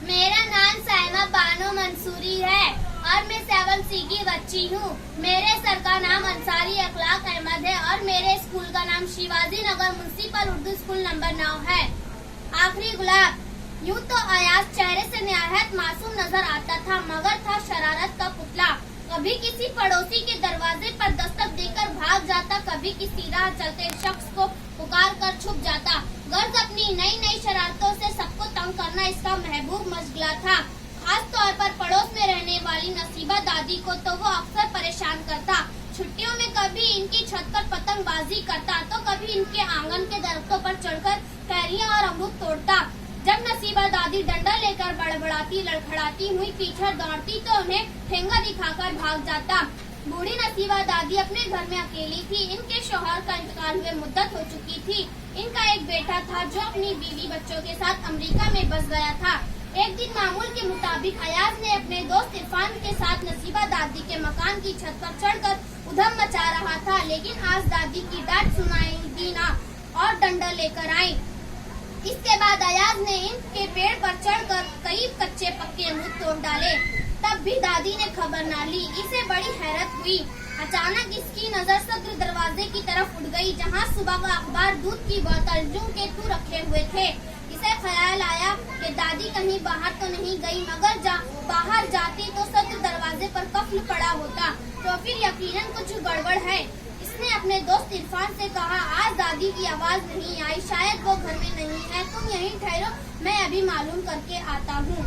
मेरा नाम साइमा बानो मंसूरी है और मैं 7C की बच्ची हूँ। मेरे सर का नाम अंसारी अखलाक अहमद है और मेरे स्कूल का नाम Shivaji Nagar municipal Urdu school number 9 है। आखिरी गुलाब। यूँ तो अयाज चेहरे से निहायत मासूम नजर आता था, मगर था शरारत का पुतला। कभी किसी पड़ोसी के दरवाजे पर दस्तक देकर भाग जाता, कभी किसी राह चलते शख्स को पुकार कर छुप जाता। गर्ज अपनी नई नई शरारतों से सबको तंग करना इसका महबूब मशगला था। खास तौर पर पड़ोस में रहने वाली नसीबा दादी को तो वो अक्सर परेशान करता। छुट्टियों में कभी इनकी छत पर पतंगबाजी करता तो कभी इनके आंगन के दरख्तों पर चढ़कर कैरियां और अमरूद तोड़ता। जब नसीबा दादी डंडा लेकर बड़बड़ाती लड़खड़ाती हुई पीछे दौड़ती तो उन्हें ठेंगा दिखाकर भाग जाता। बूढ़ी नसीबा दादी अपने घर में अकेली थी। इनके शौहर का इंतकाल हुए मुद्दत हो चुकी थी। इनका एक बेटा था जो अपनी बीवी बच्चों के साथ अमेरिका में बस गया था। एक दिन मामूल के मुताबिक अयाज ने अपने दोस्त इरफान के साथ नसीबा दादी के मकान की छत पर चढ़कर उधम मचा रहा था, लेकिन आज दादी की डांट सुनाई दी ना और डंडा लेकर आई। इसके बाद अयाज ने इनके पेड़ पर चढ़कर कई कच्चे पक्के अमरूद तोड़ डाले। तब भी दादी ने खबर न ली। इसे बड़ी हैरत हुई। अचानक इसकी नजर सदर दरवाजे की तरफ उड़ गई, जहां सुबह का अखबार, दूध की बोतल, जूं के तू रखे हुए थे। इसे ख्याल आया कि दादी कहीं बाहर तो नहीं गई, मगर बाहर जाती तो सदर दरवाजे पर कफ्ल पड़ा होता, तो फिर यकीनन कुछ गड़बड़ है। इसने अपने दोस्त इरफान से कहा, आज दादी की आवाज नहीं आई, शायद वो घर में नहीं है, तुम यहीं ठहरो, मैं अभी मालूम करके आता हूँ।